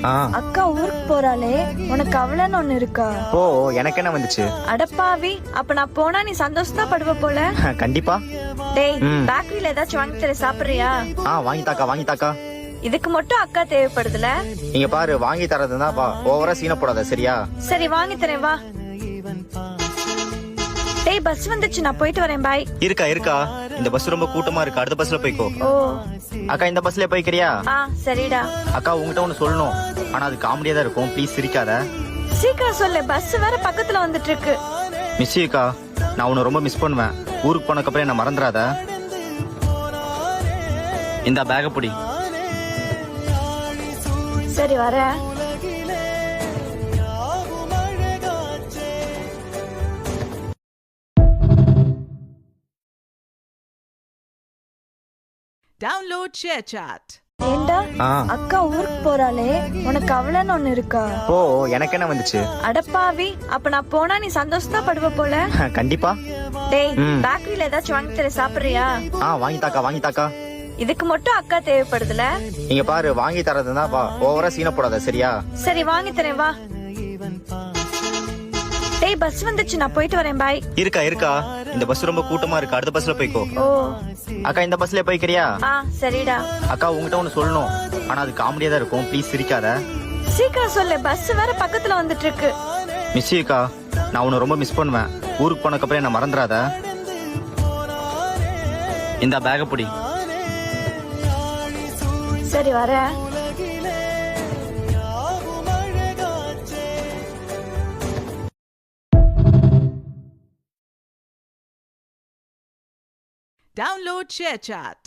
ஆ அக்கா ஊருக்கு போறாளே, உனக்கு அவளன்னு ஒண்ணு இருக்கா? ஓ எனக்கு என்ன வந்துச்சு? அடப்பாவி, அப்ப நான் போனா நீ சந்தோஷமா படுவ போல. கண்டிப்பா. டேய், ம். பேக்கரியில ஏதாச்சும் வாங்கி தர, சாப்பிடுறியா? வாங்கி தாக்கா வாங்கி தாக்கா. இதுக்கு மட்டும் அக்கா தேவைப்படுதுல? நீங்க பாரு, வாங்கி தரதுன்னா வா, ஓவரா சீன போடாத சரியா? சரி வாங்கி தரேன், வா. டேய், பஸ் வந்துச்சு, நான் போயிட்டு வரேன், பாய். இருக்கா இருக்கா, இந்த பஸ் ரொம்ப கூட்டமா இருக்கு, அடுத்த பஸ்ல போய்க்கோ. ஓ. அக்கா இந்த பஸ்ல போய்க்கிறியா? சரிடா. அக்கா உங்ககிட்ட ஒண்ணு சொல்லணும், ஆனா அது காமெடியா தான் இருக்கும், ப்ளீஸ் சிரிக்காத. சீக்கிரம் சொல்லு, பஸ் வேற பக்கத்துல வந்துட்டு இருக்கு. மிஸ் அக்கா, நான் உன்னை ரொம்ப மிஸ் பண்ணுவேன். ஊருக்கு போனக்கப்புறம் என்ன மறந்துடாத. இந்த பேக புடி. சரி வரேன். Download ShareChat. ஏண்டா, ஆ அக்கா ஊருக்கு போறாளே, உனக்கு அவளன்னு ஒண்ணு இருக்கா? ஓ எனக்கு என்ன வந்துச்சு? அடப்பாவி, அப்ப நான் போனா நீ சந்தோஷமா படுவ போல. கண்டிப்பா. டேய், ம். பேக்கரியில ஏதாச்சும் வாங்கி தர, சாப்பிடுறியா? வாங்கி தாக்கா வாங்கி தாக்கா. இதுக்கு மட்டும் அக்கா தேவைப்படுதுல? நீங்க பாரு, வாங்கி தரதுன்னா வா, ஓவரா சீன போடாத சரியா? சரி வாங்கி தரேன், வா. டேய், பஸ் வந்துச்சு, நான் போயிட்டு வரேன், பாய். இருக்கா இருக்கா, இந்த பஸ் ரொம்ப கூட்டமா இருக்கு, அடுத்த பஸ்ல போய்க்கோ. ஓ. அக்கா இந்த பஸ்ல போய்க்கிறியா? சரிடா. அக்கா உங்ககிட்ட ஒண்ணு சொல்லணும், ஆனா அது காமெடியா தான் இருக்கும், ப்ளீஸ் சிரிக்காத. சீக்கிரம் சொல்லு, பஸ் வேற பக்கத்துல வந்துட்டு இருக்கு. மிஸ் அக்கா, நான் உன்னை ரொம்ப மிஸ் பண்ணுவேன். ஊருக்கு போனக்கப்புறம் என்ன மறந்துடாத. இந்த பேக புடி. சரி வரேன். Download ShareChat.